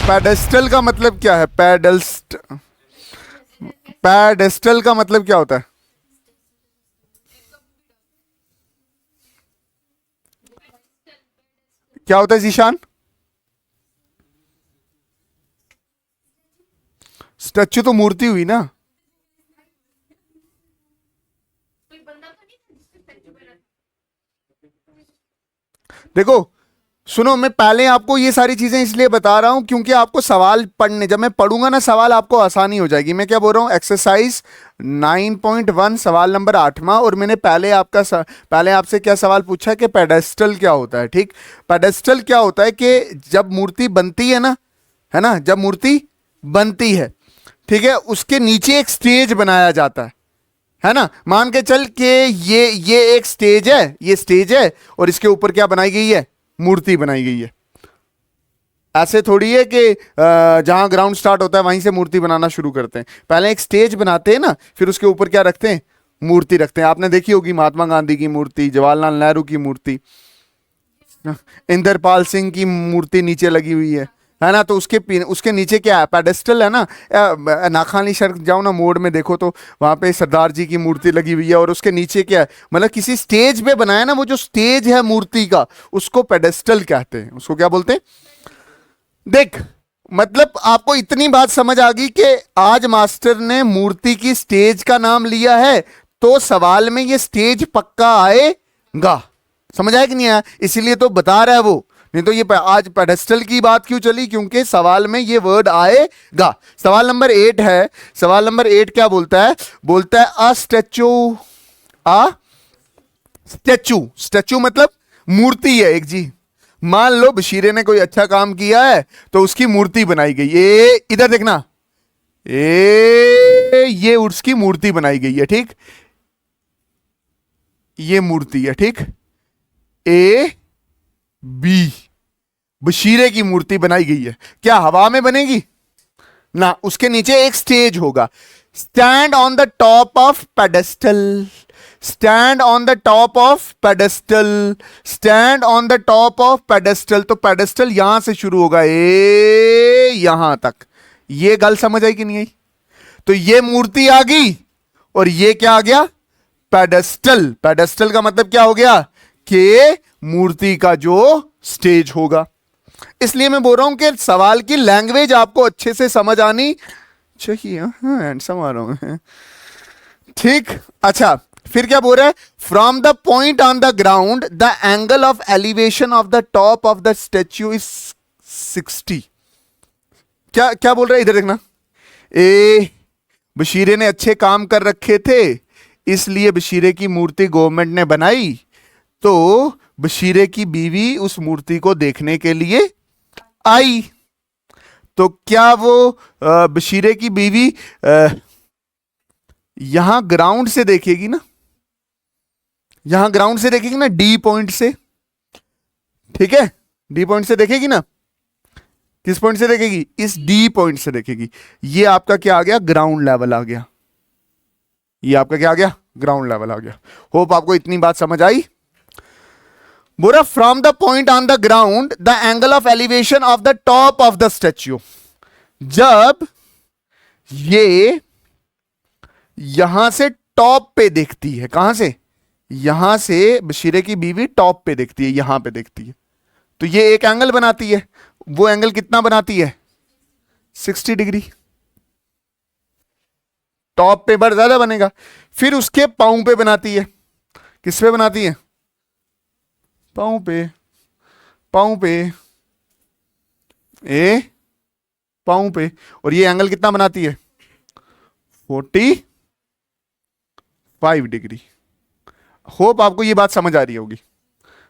Pedestal का मतलब क्या है? पेडेस्टल का मतलब क्या होता है? क्या होता है जीशान? स्टैचू तो मूर्ति हुई ना। देखो सुनो, मैं पहले आपको ये सारी चीजें इसलिए बता रहा हूं क्योंकि आपको सवाल पढ़ने, जब मैं पढ़ूंगा ना सवाल, आपको आसानी हो जाएगी। मैं क्या बोल रहा हूं, एक्सरसाइज 9.1 सवाल नंबर 8वां। और मैंने पहले आपसे क्या सवाल पूछा कि पेडेस्टल क्या होता है। ठीक, पेडेस्टल क्या होता है कि जब मूर्ति बनती है ना, है ना, जब मूर्ति बनती है, ठीक है, उसके नीचे एक स्टेज बनाया जाता है ना। मान के चल के ये एक स्टेज है, ये स्टेज है, और इसके ऊपर क्या बनाई गई है? मूर्ति बनाई गई है। ऐसे थोड़ी है कि जहां ग्राउंड स्टार्ट होता है वहीं से मूर्ति बनाना शुरू करते हैं। पहले एक स्टेज बनाते हैं ना, फिर उसके ऊपर क्या रखते हैं? मूर्ति रखते हैं। आपने देखी होगी महात्मा गांधी की मूर्ति, जवाहरलाल नेहरू की मूर्ति, इंद्रपाल सिंह की मूर्ति नीचे लगी हुई है ना। तो उसके नीचे क्या है? पेडेस्टल है ना। नाखानी सड़क जाओ ना, मोड़ में देखो तो वहां पे सरदार जी की मूर्ति लगी हुई है, और उसके नीचे क्या है? मतलब किसी स्टेज पे बनाया ना, वो जो स्टेज है मूर्ति का, उसको पेडेस्टल कहते हैं। उसको क्या बोलते हैं? देख, मतलब आपको इतनी बात समझ आ गई कि आज मास्टर ने मूर्ति की स्टेज का नाम लिया है, तो सवाल में ये स्टेज पक्का आएगा। समझ आया कि नहीं आया? इसीलिए तो बता रहा है वो, नहीं तो ये आज पेडेस्टल की बात क्यों चली? क्योंकि सवाल में ये वर्ड आएगा। सवाल नंबर 8 है। सवाल नंबर 8 क्या बोलता है? बोलता है अ स्टैचू, अ स्टैचू, स्टैचू मतलब मूर्ति है एक जी। मान लो बशीरे ने कोई अच्छा काम किया है तो उसकी मूर्ति बनाई गई। इधर देखना, ये उसकी मूर्ति बनाई गई है। ठीक, ये मूर्ति है। ठीक, ए बी, बशीरे की मूर्ति बनाई गई है। क्या हवा में बनेगी ना? उसके नीचे एक स्टेज होगा। Stand on the top of pedestal, stand on the top of pedestal, stand on the top of pedestal. तो पेडेस्टल यहां से शुरू होगा, यहां तक। ये गल समझ आई कि नहीं आई? तो ये मूर्ति आ गई, और ये क्या आ गया? पेडेस्टल। पेडेस्टल का मतलब क्या हो गया? कि मूर्ति का जो स्टेज होगा। इसलिए मैं बोल रहा हूं कि सवाल की लैंग्वेज आपको अच्छे से समझ आनी चाहिए। हाँ, समझ रहा हूं। ठीक, अच्छा, फिर क्या बोल रहा है? From the point on the ground the angle of elevation of the top of the statue is 60। क्या क्या बोल रहा है? इधर देखना। बशीरे ने अच्छे काम कर रखे थे, इसलिए बशीरे की मूर्ति गवर्नमेंट ने बनाई। तो बशीरे की बीवी उस मूर्ति को देखने के लिए आई। तो क्या वो बशीरे की बीवी यहां ग्राउंड से देखेगी ना? यहां ग्राउंड से देखेगी ना, डी पॉइंट से। ठीक है, डी पॉइंट से देखेगी ना। किस पॉइंट से देखेगी? इस डी पॉइंट से देखेगी। ये आपका क्या आ गया? ग्राउंड लेवल आ गया। ये आपका क्या आ गया? ग्राउंड लेवल आ गया। होप आपको इतनी बात समझ आई। बोला from the point on the ground the angle of elevation of the top of the statue. जब ये यहां से टॉप पे देखती है, कहां से? यहां से बशीरे की बीवी टॉप पे देखती है, यहां पे देखती है, तो ये एक एंगल बनाती है। वो एंगल कितना बनाती है? 60 डिग्री। टॉप पे बढ़ ज्यादा बनेगा। फिर उसके पांव पे बनाती है। किस पे बनाती है? पांव पे। पांव पे, पांव पे। और ये एंगल कितना बनाती है? 45 डिग्री। होप आपको ये बात समझ आ रही होगी।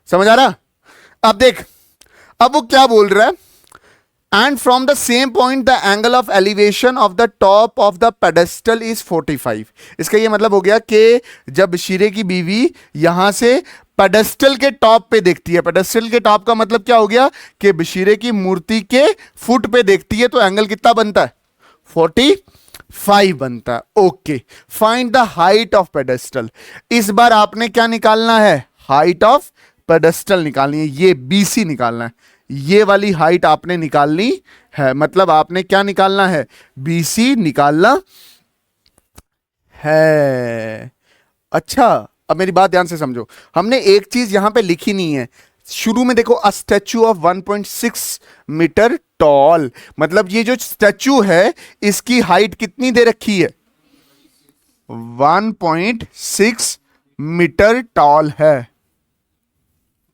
समझ आ रहा? अब देख, अब वो क्या बोल रहा है? And from the same point the angle of elevation of the top of the pedestal is 45। इसका ये मतलब हो गया कि जब बशीरे की बीवी यहां से पेडेस्टल के टॉप पे देखती है, पेडेस्टल के टॉप का मतलब क्या हो गया? कि बशीरे की मूर्ति के फुट पे देखती है, तो एंगल कितना बनता है? 45 बनता है। Okay, find the height of pedestal. इस बार आपने क्या निकालना है? हाइट ऑफ पेडेस्टल निकालनी है। ये BC निकालना है। ये वाली हाइट आपने निकालनी है, मतलब आपने क्या निकालना है, BC निकालना है। अच्छा, अब मेरी बात ध्यान से समझो, हमने एक चीज यहां पे लिखी नहीं है शुरू में। देखो, अ स्टैचू ऑफ 1.6 मीटर टॉल, मतलब ये जो स्टैचू है इसकी हाइट कितनी दे रखी है, 1.6 मीटर टॉल है।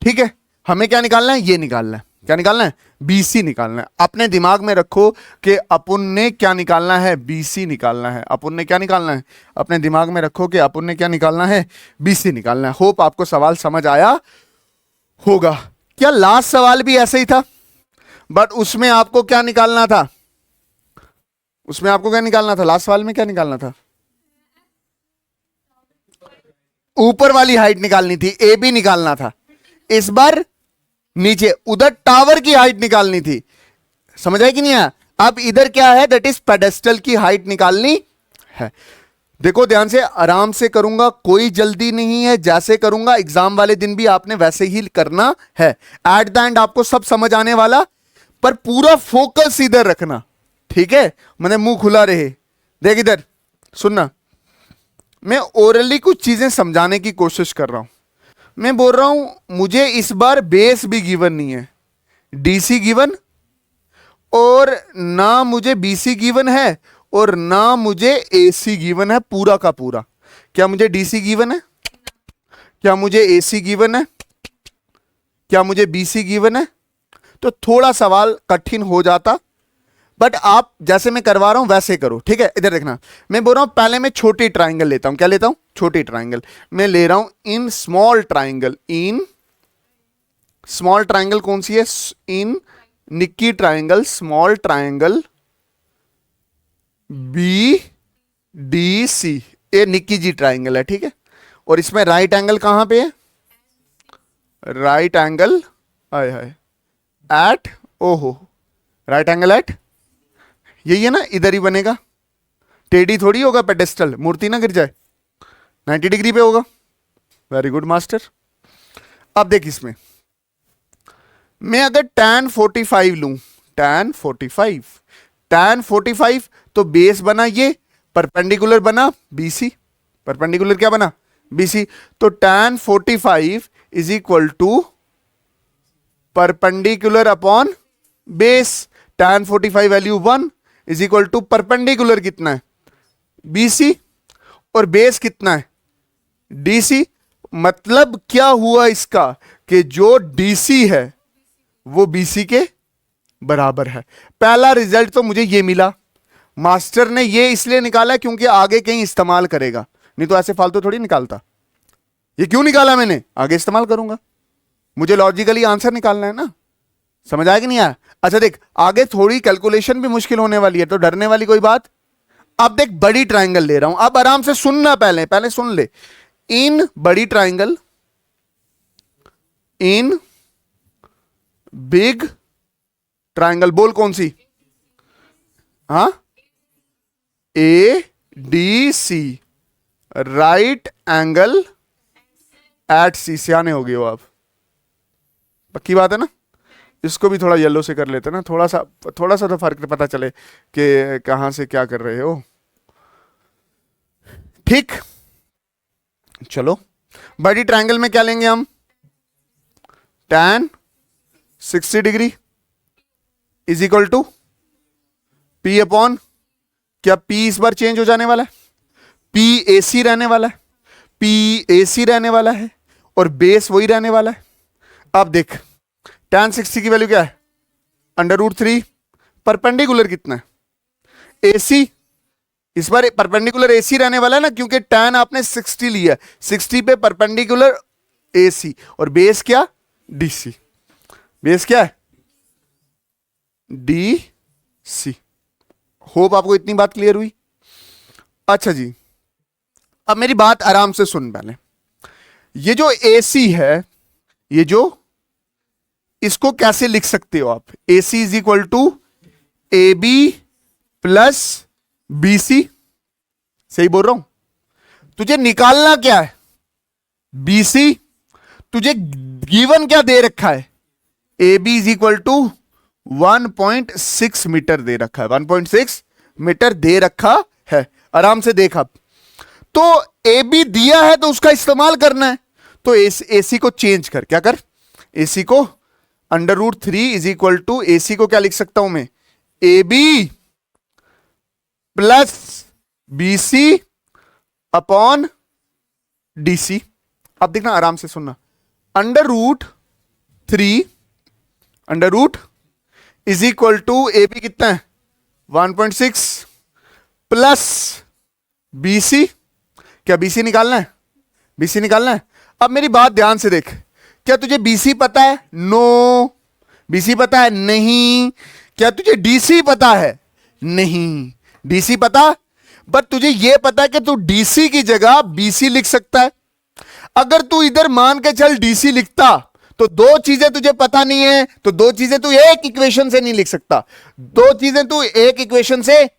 ठीक है, हमें क्या निकालना है, ये निकालना है। क्या निकालना है, BC निकालना है। अपने दिमाग में रखो कि अपुन ने क्या निकालना है, BC निकालना है। अपुन ने क्या निकालना है, अपने दिमाग में रखो कि अपुन ने क्या निकालना है, BC निकालना है। होप आपको सवाल समझ आया होगा। क्या लास्ट सवाल भी ऐसे ही था, बट उसमें आपको क्या निकालना था, उसमें आपको क्या निकालना था, लास्ट सवाल में क्या निकालना था, ऊपर वाली हाइट निकालनी थी, AB निकालना था। इस बार नीचे उधर टावर की हाइट निकालनी थी। समझ आया कि नहीं आया? अब इधर क्या है, दैट इज पेडेस्टल की हाइट निकालनी है। देखो ध्यान से, आराम से करूंगा, कोई जल्दी नहीं है। जैसे करूंगा एग्जाम वाले दिन भी आपने वैसे ही करना है। एट द एंड आपको सब समझ आने वाला, पर पूरा फोकस इधर रखना, ठीक है? मैंने मुंह खुला रहे। देख इधर सुनना, मैं ओरली कुछ चीजें समझाने की कोशिश कर रहा हूं। मैं बोल रहा हूं मुझे इस बार बेस भी गिवन नहीं है, DC गिवन, और ना मुझे BC गिवन है, और ना मुझे AC गिवन है पूरा का पूरा। क्या मुझे DC गिवन है, क्या मुझे AC गिवन है, क्या मुझे BC गिवन है? तो थोड़ा सवाल कठिन हो जाता, बट आप जैसे मैं करवा रहा हूं वैसे करो, ठीक है? इधर देखना, मैं बोल रहा हूं पहले मैं छोटी ट्राइंगल लेता हूं। क्या लेता हूं, छोटी ट्राइंगल। मैं ले रहा हूं in small triangle. In small triangle कौन सी है, इन निक्की ट्राइंगल, स्मॉल ट्राइंगल BDC, ये निक्की जी ट्राइंगल है, ठीक है? और इसमें राइट एंगल कहां पे है, राइट एंगल, हाय हाय, एट, ओहो, राइट एंगल एट, यही है ना, इधर ही बनेगा। टेढ़ी थोड़ी होगा पेडेस्टल, मूर्ति ना गिर जाए, 90 डिग्री पे होगा। Very good master. अब देख, इसमें मैं अगर tan 45 लूं, tan 45 तो बेस बना ये, परपेंडिकुलर बना BC, परपेंडिकुलर क्या बना, BC। तो tan 45 is equal to perpendicular upon base. tan 45 value 1 is equal to perpendicular कितना है, BC, और बेस कितना है, DC। मतलब क्या हुआ इसका, कि जो DC है वो BC के बराबर है। पहला रिजल्ट तो मुझे ये मिला। मास्टर ने ये इसलिए निकाला क्योंकि आगे कहीं इस्तेमाल करेगा, नहीं तो ऐसे फालतू थोड़ी निकालता। ये क्यों निकाला मैंने, आगे इस्तेमाल करूंगा, मुझे लॉजिकली आंसर निकालना है ना। समझ आया कि नहीं आया? अच्छा देख, आगे थोड़ी कैलकुलेशन भी मुश्किल होने वाली है, तो डरने वाली कोई बात। अब देख, बड़ी ट्राइंगल ले रहा हूं, अब आराम से सुनना, पहले सुन ले। इन बड़ी ट्राइंगल, इन बिग ट्राइंगल, बोल कौन सी, हाँ, ADC, right angle at C। सियाने हो गए हो आप, पक्की बात है ना? इसको भी थोड़ा येलो से कर लेते ना, थोड़ा सा तो फर्क पता चले कि कहां से क्या कर रहे हो। ठीक, चलो बड़ी ट्रायंगल में क्या लेंगे हम, tan 60 degree is equal to P upon, क्या P इस बार चेंज हो जाने वाला है, PAC रहने वाला है, PAC रहने वाला है, और बेस वही रहने वाला है। अब देख, tan 60 की वैल्यू क्या है, √3, परपेंडिकुलर कितना है, AC। इस बार परपेंडिकुलर AC रहने वाला है ना, क्योंकि tan आपने 60 लिया, 60 पे परपेंडिकुलर AC, और बेस क्या, DC। बेस क्या है, DC। होप आपको इतनी बात क्लियर हुई। अच्छा जी, अब मेरी बात आराम से सुन पहले। ये जो AC है, ये जो, इसको कैसे लिख सकते हो आप, AC is equal to AB plus BC। सही बोल रहा हूं? तुझे निकालना क्या है, BC। तुझे गिवन क्या दे रखा है, A B is equal to 1.6 metre दे रखा है, 1.6 मीटर दे रखा है। आराम से देख अब, तो ए बी दिया है तो उसका इस्तेमाल करना है। तो एसी को चेंज कर, क्या कर, एसी को √3 इज इक्वल टू, एसी को क्या लिख सकता हूं मैं, A B plus B C upon D C. अब देखना, आराम से सुनना, √3 is equal to A B कितना है 1.6 प्लस बी सी, क्या बीसी निकालना है, बीसी निकालना है। अब मेरी बात ध्यान से देख, क्या तुझे बीसी पता है, नो। बीसी पता है, नहीं। क्या तुझे डीसी पता है, नहीं। डीसी पता, बट तुझे यह पता है कि तू डीसी की जगह बीसी लिख सकता है। अगर तू इधर मान के चल डीसी लिखता तो दो चीजें तुझे पता नहीं है, तो दो चीजें तू एक इक्वेशन से नहीं लिख सकता, दो चीजें तू एक इक्वेशन से।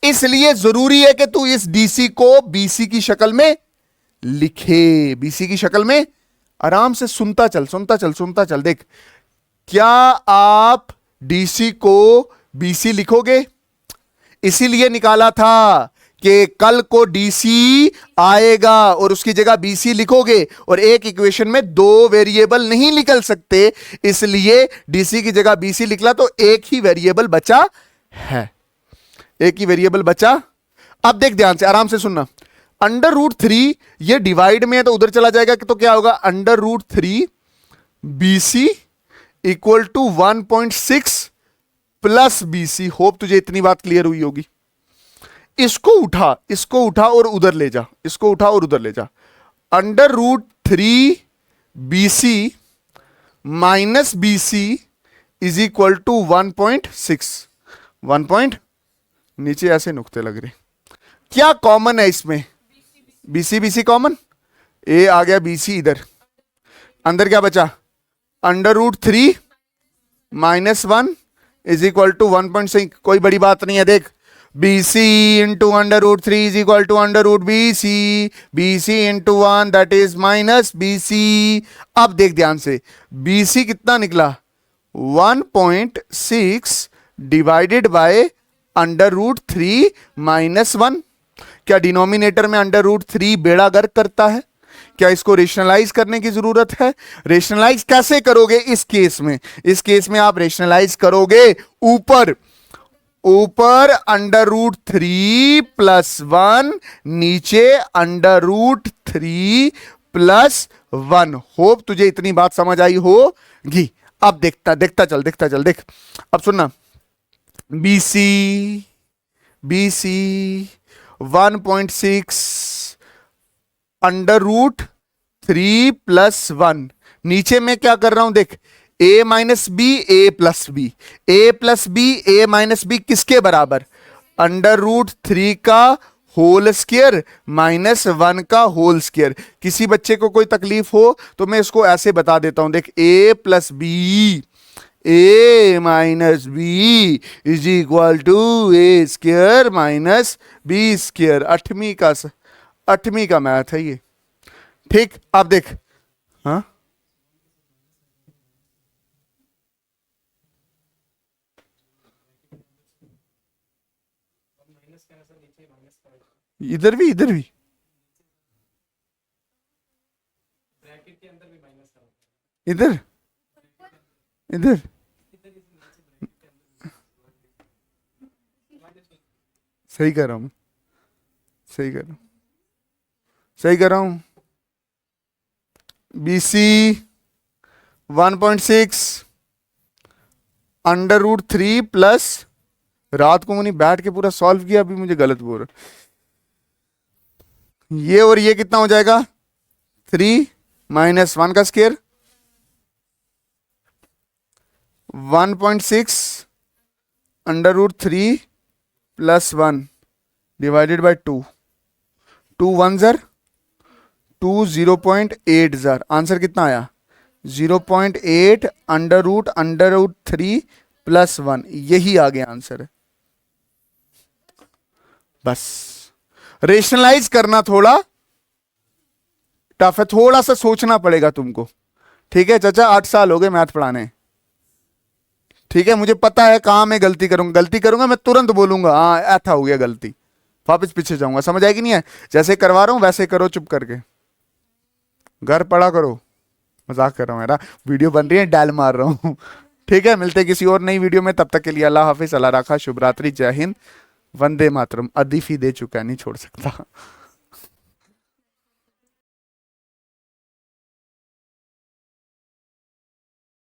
इसलिए जरूरी है कि तू इस डीसी को बीसी की शक्ल में लिखे, बीसी की शक्ल में। आराम से सुनता चल, सुनता चल, सुनता चल। देख, क्या आप डीसी को बीसी लिखोगे? इसीलिए निकाला था कि कल को डीसी आएगा और उसकी जगह बीसी लिखोगे, और एक इक्वेशन में दो वेरिएबल नहीं निकल सकते, इसलिए डीसी की जगह बीसी लिखला, तो एक ही वेरिएबल बचा है, एक ही वेरिएबल बचा। अब देख ध्यान से, आराम से सुनना, √3 ये डिवाइड में है तो उधर चला जाएगा, तो क्या होगा, √3 BC equal to 1.6 plus BC। Hope तुझे इतनी बात क्लियर हुई होगी। इसको उठा, इसको उठा और उधर ले जा, इसको उठा और उधर ले जा। √3 BC minus BC is equal to 1.6। 1 नीचे ऐसे नुक्ते लग रहे, क्या कॉमन है इसमें, BC BC कॉमन, ए आ गया BC इधर, अंदर क्या बचा, √3 माइनस 1 इज इक्वल टू 1.6। कोई बड़ी बात नहीं है, देख, BC into √3 is equal to √BC, BC into 1 that is minus BC। अब देख ध्यान से, BC कितना निकला, 1.6 डिवाइडेड बाय √3 माइनस 1। क्या डिनोमिनेटर में √3 बेड़ा गर्क करता है? क्या इसको रेशनलाइज करने की जरूरत है? रेशनलाइज कैसे करोगे इस केस में? इस केस में आप रेशनलाइज करोगे ऊपर, ऊपर √3 प्लस 1, नीचे √3 प्लस 1। होप तुझे इतनी बात समझ आई होगी। अब देखता देखता चल, देखता चल, देख अब सुनना, BC 1.6 √3 प्लस 1, नीचे में क्या कर रहा हूं देख, a minus B, a plus B, a plus B, a minus B किसके बराबर, √3 का होल स्क्वायर माइनस 1 का होल स्क्वायर। किसी बच्चे को कोई तकलीफ हो तो मैं इसको ऐसे बता देता हूं, देख, a plus B, a minus B is equal to a square minus B square. 8वीं का मैथ है ये, ठीक। अब देख, हाँ इधर भी, इधर भी, इधर, इधर सही कर रहा हूं, सही कर रहा हूं, सही कर रहा हूं। BC 1.6 √3 प्लस, रात को मैंने बैठ के पूरा सॉल्व किया, अभी मुझे गलत बोल रहा, ये और ये कितना हो जाएगा, 3 माइनस 1 का स्क्वायर, 1.6 √3 प्लस 1 डिवाइडेड बाय 2, 2 1 ज़र 2, 0.8 ज़र, आंसर कितना आया 0.8 √3 प्लस 1, यही आ गया आंसर है। बस रेशनलाइज करना थोड़ा टफ है, थोड़ा सा सोचना पड़ेगा तुमको, ठीक है चाचा, 8 साल हो गए मैथ पढ़ाने, ठीक है, मुझे पता है कहाँ मैं गलती करूंगा मैं तुरंत बोलूंगा हाँ ऐसा हो गया गलती, वापस पीछे जाऊंगा। समझ आएगी नहीं है? जैसे करवा रहा हूं वैसे करो चुप करके, घर पढ़ा करो। मजाक कर रहा हूँ यार, वीडियो बन रही है डाल मार रहा हूँ। ठीक है, मिलते हैं किसी और नई वीडियो में, तब तक के लिए अल्लाह हाफिज, अल्लाह रखा, शुभ रात्रि, जय हिंद, वंदे मातरम। अदीफी दे चुका है, नहीं छोड़ सकता।